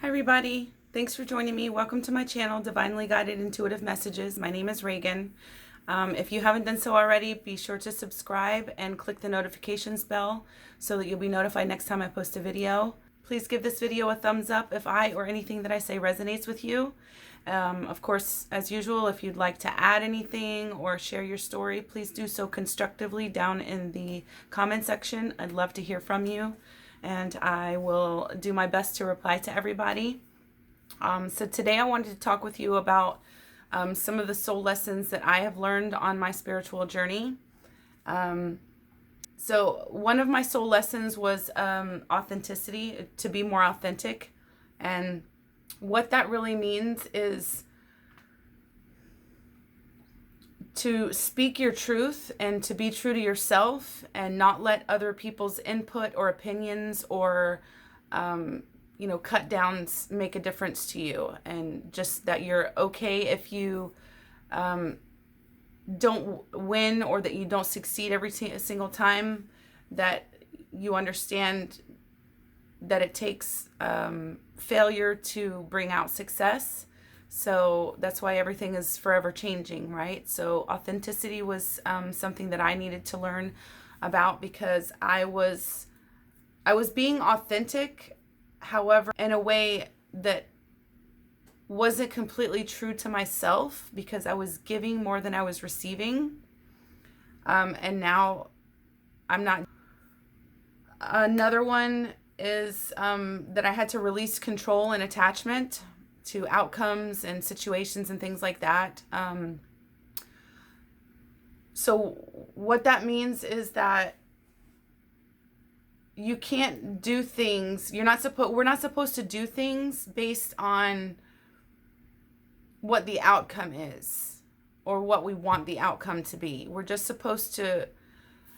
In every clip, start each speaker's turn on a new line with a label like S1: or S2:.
S1: Everybody. Thanks for joining me. Welcome to my channel, Divinely Guided Intuitive Messages. My name is Reagan. If you haven't done so already, be sure to subscribe and click the notifications bell so that you'll be notified next time I post a video. Please give this video a thumbs up if I or anything that I say resonates with you. Of course, as usual, if you'd like to add anything or share your story, please do so constructively down in the comment section. I'd love to hear from you, and I will do my best to reply to everybody. So today I wanted to talk with you about some of the soul lessons that I have learned on my spiritual journey. So one of my soul lessons was authenticity, to be more authentic. And what that really means is to speak your truth and to be true to yourself and not let other people's input or opinions or cut downs make a difference to you, and just that you're okay if you don't win or that you don't succeed every single time, that you understand that it takes failure to bring out success. So that's why everything is forever changing, right? So authenticity was something that I needed to learn about, because I was being authentic, however, in a way that wasn't completely true to myself, because I was giving more than I was receiving. And now I'm not. Another one is that I had to release control and attachment to outcomes and situations and things like that. So what that means is that you can't do things. We're not supposed to do things based on what the outcome is or what we want the outcome to be. We're just supposed to,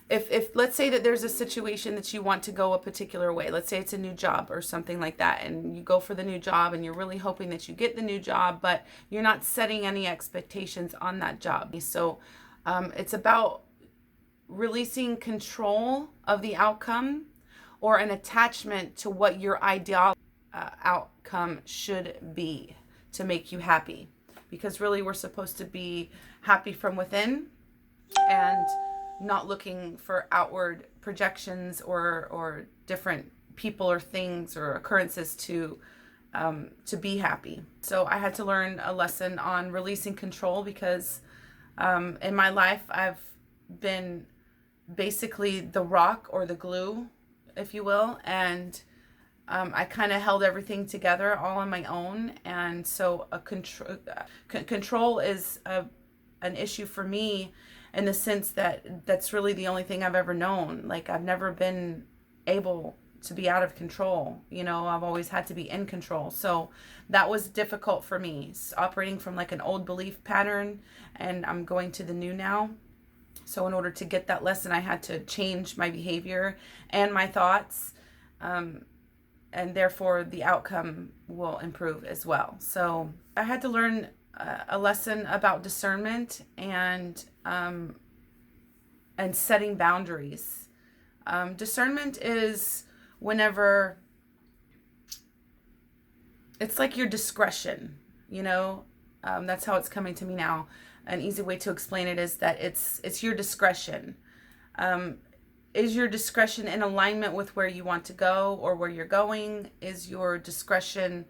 S1: if let's say that there's a situation that you want to go a particular way, let's say it's a new job or something like that, and you go for the new job and you're really hoping that you get the new job, but you're not setting any expectations on that job. So it's about releasing control of the outcome or an attachment to what your ideal outcome should be to make you happy. Because really we're supposed to be happy from within and not looking for outward projections or different people or things or occurrences to be happy. So I had to learn a lesson on releasing control, because in my life I've been basically the rock or the glue, if you will, and I kind of held everything together all on my own. And so control is an issue for me, in the sense that that's really the only thing I've ever known. Like, I've never been able to be out of control. I've always had to be in control. So that was difficult for me, it's operating from like an old belief pattern, and I'm going to the new now. So in order to get that lesson, I had to change my behavior and my thoughts, and therefore the outcome will improve as well. So I had to learn a lesson about discernment and setting boundaries. Discernment is whenever it's like your discretion, that's how it's coming to me now. An easy way to explain it is that it's your discretion. Is your discretion in alignment with where you want to go or where you're going? Is your discretion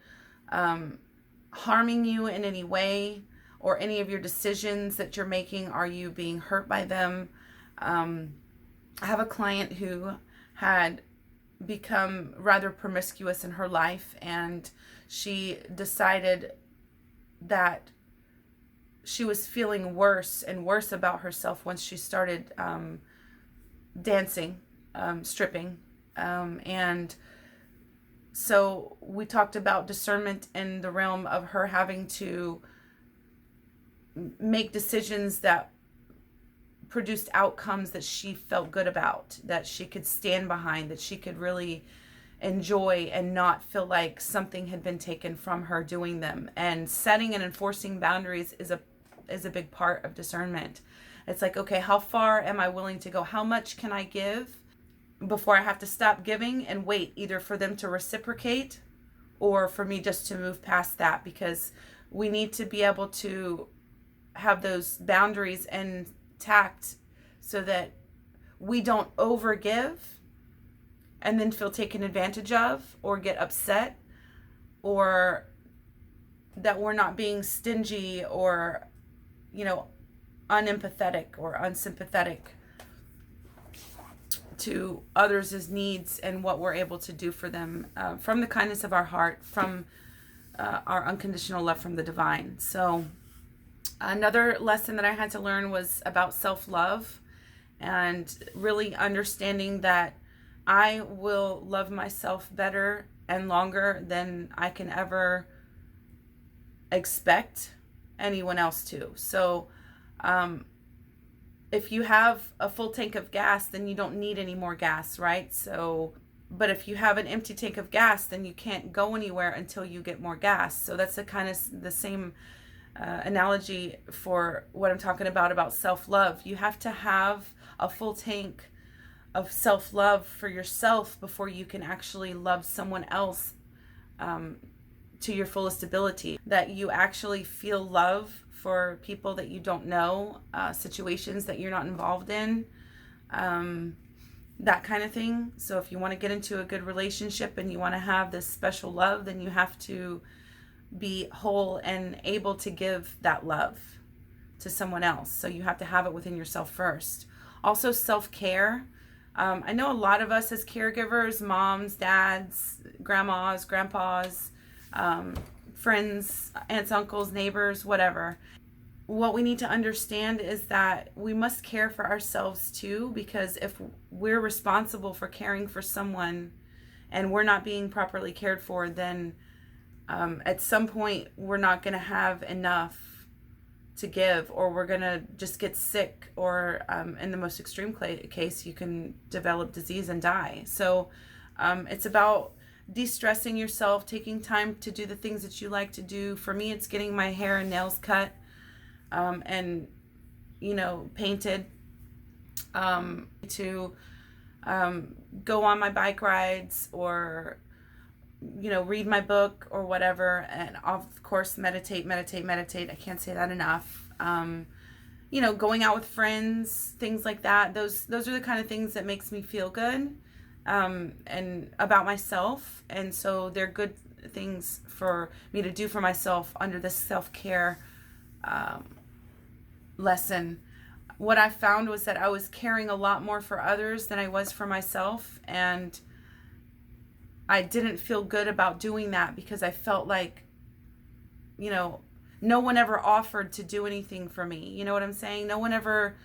S1: harming you in any way, or any of your decisions that you're making, are you being hurt by them? I have a client who had become rather promiscuous in her life, and she decided that she was feeling worse and worse about herself once she started dancing, stripping, and so we talked about discernment in the realm of her having to make decisions that produced outcomes that she felt good about, that she could stand behind, that she could really enjoy, and not feel like something had been taken from her doing them. And setting and enforcing boundaries is a big part of discernment. It's like, okay, how far am I willing to go? How much can I give before I have to stop giving and wait either for them to reciprocate or for me just to move past that, because we need to be able to have those boundaries intact so that we don't overgive and then feel taken advantage of or get upset, or that we're not being stingy or, unempathetic or unsympathetic to others' needs and what we're able to do for them from the kindness of our heart, from our unconditional love from the divine. So another lesson that I had to learn was about self-love, and really understanding that I will love myself better and longer than I can ever expect anyone else to. So if you have a full tank of gas, then you don't need any more gas, right? So, but if you have an empty tank of gas, then you can't go anywhere until you get more gas. So that's the kind of the same analogy for what I'm talking about self-love. You have to have a full tank of self-love for yourself before you can actually love someone else to your fullest ability. That you actually feel love for people that you don't know, situations that you're not involved in, that kind of thing. So if you want to get into a good relationship and you want to have this special love, then you have to be whole and able to give that love to someone else. So you have to have it within yourself first. Also, self-care. I know a lot of us as caregivers, moms, dads, grandmas, grandpas, friends, aunts, uncles, neighbors, whatever. What we need to understand is that we must care for ourselves too, because if we're responsible for caring for someone and we're not being properly cared for, then at some point we're not going to have enough to give, or we're going to just get sick, or in the most extreme case, you can develop disease and die. So it's about de-stressing yourself, taking time to do the things that you like to do. For me, it's getting my hair and nails cut and painted, to go on my bike rides, or read my book or whatever, and of course meditate. I can't say that enough. Going out with friends, things like that. Those are the kind of things that makes me feel good and about myself, and so they're good things for me to do for myself under this self-care lesson. What I found was that I was caring a lot more for others than I was for myself, and I didn't feel good about doing that because I felt like, no one ever offered to do anything for me. You know what I'm saying? No one ever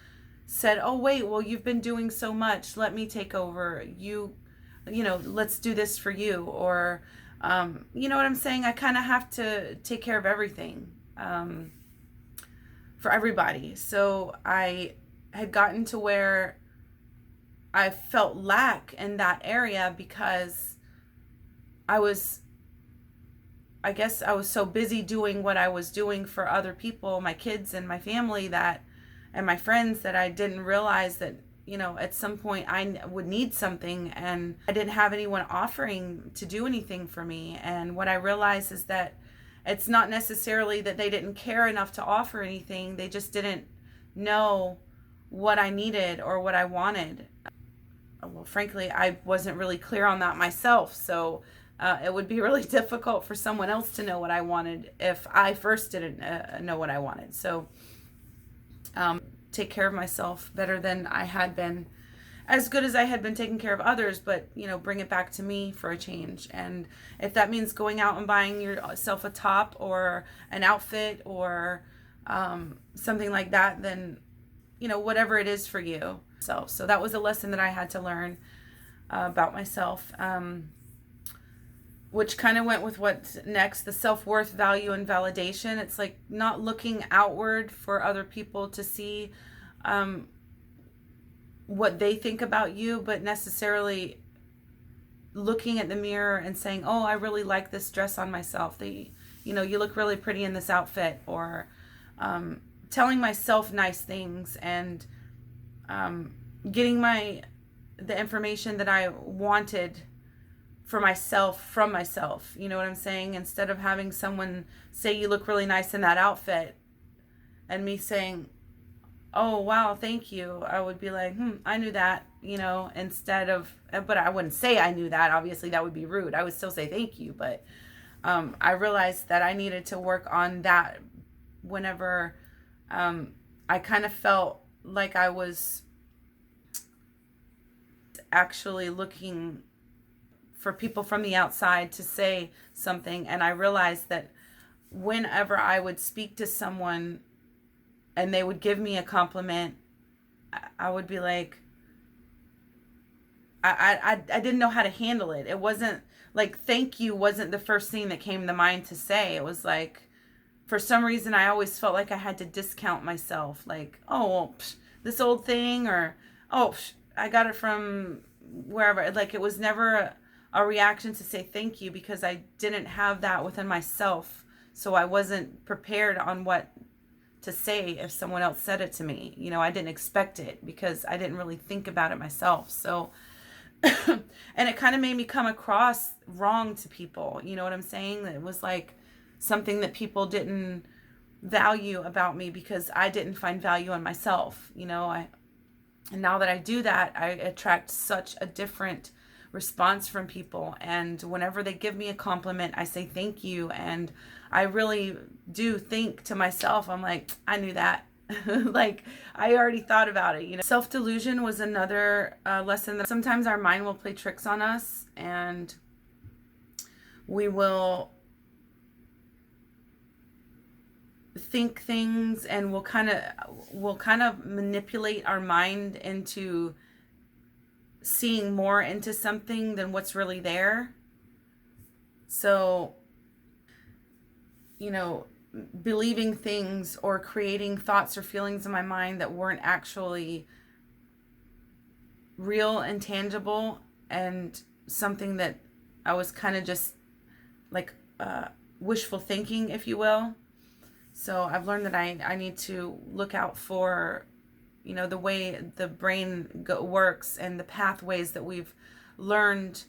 S1: said, oh, wait, well, you've been doing so much. Let me take over. Let's do this for you. Or, you know what I'm saying? I kind of have to take care of everything for everybody. So I had gotten to where I felt lack in that area because I was so busy doing what I was doing for other people, my kids and my family, and my friends, that I didn't realize that, at some point I would need something, and I didn't have anyone offering to do anything for me. And what I realized is that it's not necessarily that they didn't care enough to offer anything. They just didn't know what I needed or what I wanted. Well, frankly, I wasn't really clear on that myself. So it would be really difficult for someone else to know what I wanted if I first didn't know what I wanted. So take care of myself better than I had been, as good as I had been taking care of others, but bring it back to me for a change. And if that means going out and buying yourself a top or an outfit or something like that, then whatever it is for you. So that was a lesson that I had to learn about myself. Which kind of went with what's next, the self-worth, value, and validation. It's like not looking outward for other people to see what they think about you, but necessarily looking at the mirror and saying, oh, I really like this dress on myself. You look really pretty in this outfit. Or telling myself nice things, and getting the information that I wanted for myself from myself. You know what I'm saying? Instead of having someone say you look really nice in that outfit and me saying, oh wow, thank you, I would be like, I knew that, instead of, but I wouldn't say I knew that. Obviously that would be rude. I would still say thank you, but I realized that I needed to work on that whenever I kind of felt like I was actually looking for people from the outside to say something. And I realized that whenever I would speak to someone and they would give me a compliment, I would be like, I didn't know how to handle it. It wasn't like, thank you wasn't the first thing that came to mind to say. It was like, for some reason, I always felt like I had to discount myself. Like, oh, well, this old thing, or, oh, I got it from wherever. Like, it was never a reaction to say thank you, because I didn't have that within myself. So I wasn't prepared on what to say if someone else said it to me. I didn't expect it because I didn't really think about it myself. So, and it kind of made me come across wrong to people. You know what I'm saying? It was like something that people didn't value about me because I didn't find value in myself. And now that I do that, I attract such a different response from people. And whenever they give me a compliment, I say thank you. And I really do think to myself, I'm like, I knew that. Like, I already thought about it. Self-delusion was another lesson that sometimes our mind will play tricks on us, and we will think things, and we'll kind of manipulate our mind into seeing more into something than what's really there. So, believing things or creating thoughts or feelings in my mind that weren't actually real and tangible, and something that I was kind of just like wishful thinking, if you will. So I've learned that I need to look out for, the way the brain works, and the pathways that we've learned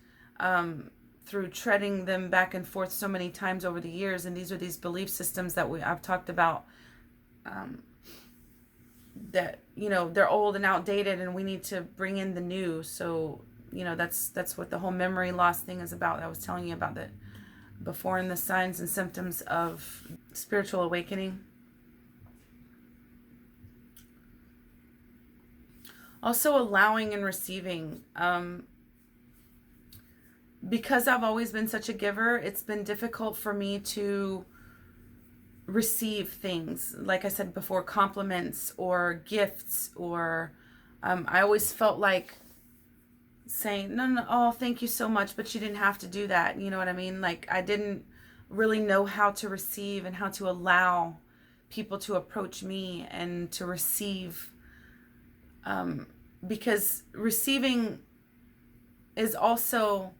S1: through treading them back and forth so many times over the years. And these are these belief systems that I've talked about, that, they're old and outdated, and we need to bring in the new. So, that's what the whole memory loss thing is about. I was telling you about that before, in the signs and symptoms of spiritual awakening. Also, allowing and receiving. Because I've always been such a giver, it's been difficult for me to receive things. Like I said before, compliments or gifts, or I always felt like saying, no, oh, thank you so much, but you didn't have to do that. You know what I mean? Like, I didn't really know how to receive and how to allow people to approach me and to receive, because receiving is also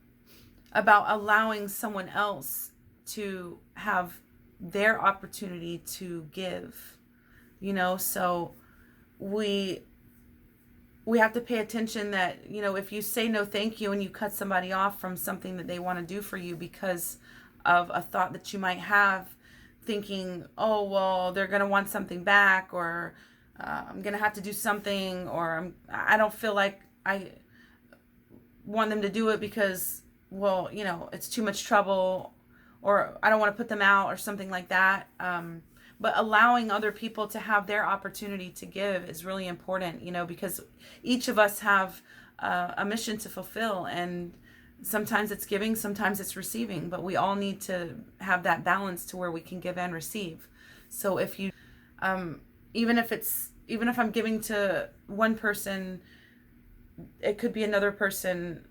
S1: about allowing someone else to have their opportunity to give, so we have to pay attention that, if you say no thank you and you cut somebody off from something that they want to do for you because of a thought that you might have, thinking, oh, well, they're going to want something back, or I'm going to have to do something, or I don't feel like I want them to do it because, well, it's too much trouble, or I don't want to put them out, or something like that. But allowing other people to have their opportunity to give is really important, because each of us have a mission to fulfill, and sometimes it's giving, sometimes it's receiving, but we all need to have that balance to where we can give and receive. So if you, even if I'm giving to one person, it could be another person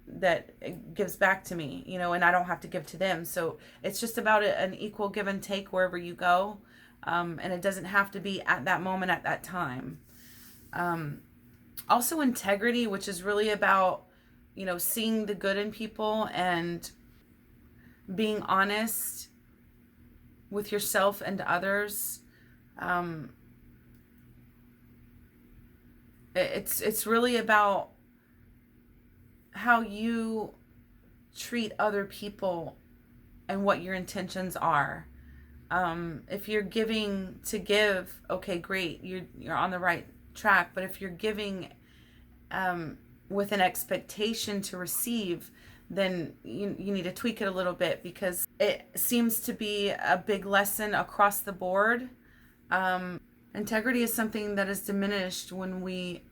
S1: that gives back to me, and I don't have to give to them. So it's just about an equal give and take wherever you go. And it doesn't have to be at that moment, at that time. Also integrity, which is really about, seeing the good in people and being honest with yourself and others. It's really about how you treat other people and what your intentions are. If you're giving to give, okay, great, you're on the right track. But if you're giving with an expectation to receive, then you need to tweak it a little bit, because it seems to be a big lesson across the board. Integrity is something that is diminished when we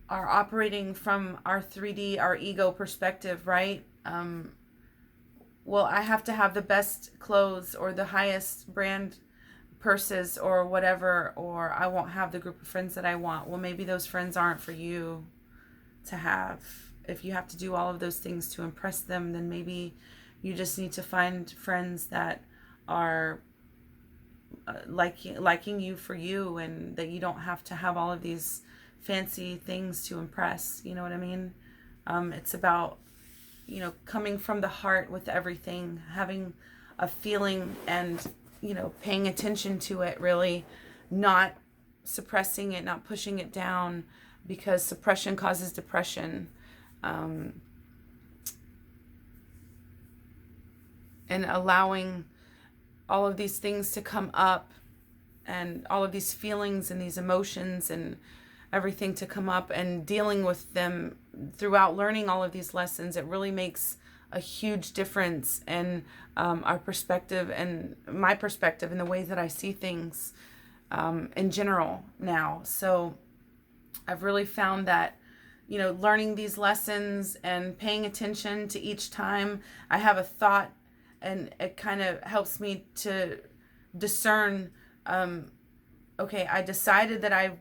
S1: are operating from our 3D, our ego perspective, right? Well, I have to have the best clothes or the highest brand purses or whatever, or I won't have the group of friends that I want. Well, maybe those friends aren't for you to have. If you have to do all of those things to impress them, then maybe you just need to find friends that are liking you for you, and that you don't have to have all of these fancy things to impress. You know what I mean? It's about, coming from the heart with everything, having a feeling and, paying attention to it, really, not suppressing it, not pushing it down, because suppression causes depression. And allowing all of these things to come up, and all of these feelings and these emotions and everything to come up, and dealing with them throughout learning all of these lessons, it really makes a huge difference in our perspective, and my perspective, and the way that I see things in general now. So I've really found that, learning these lessons and paying attention to each time I have a thought, and it kind of helps me to discern, okay, I decided that I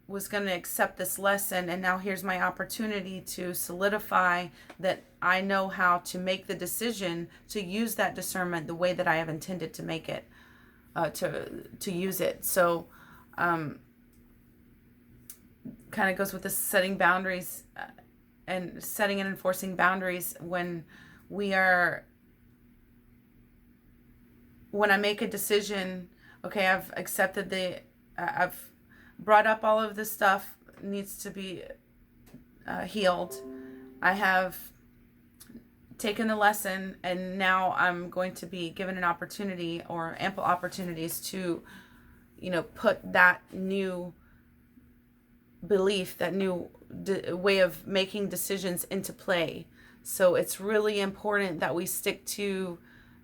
S1: was going to accept this lesson, and now here's my opportunity to solidify that I know how to make the decision to use that discernment the way that I have intended to make it, to use it. So kind of goes with the setting boundaries, and setting and enforcing boundaries. When I make a decision, okay, I've accepted I've brought up all of this stuff needs to be healed. I have taken the lesson, and now I'm going to be given an opportunity, or ample opportunities, to, put that new belief, that new way of making decisions into play. So it's really important that we stick to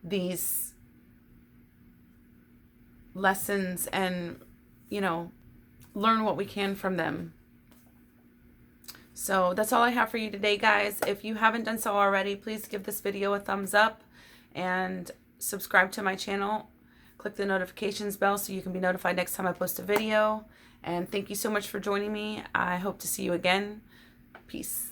S1: these lessons and, learn what we can from them. So that's all I have for you today, guys. If you haven't done so already, please give this video a thumbs up and subscribe to my channel. Click the notifications bell so you can be notified next time I post a video. And thank you so much for joining me. I hope to see you again. Peace.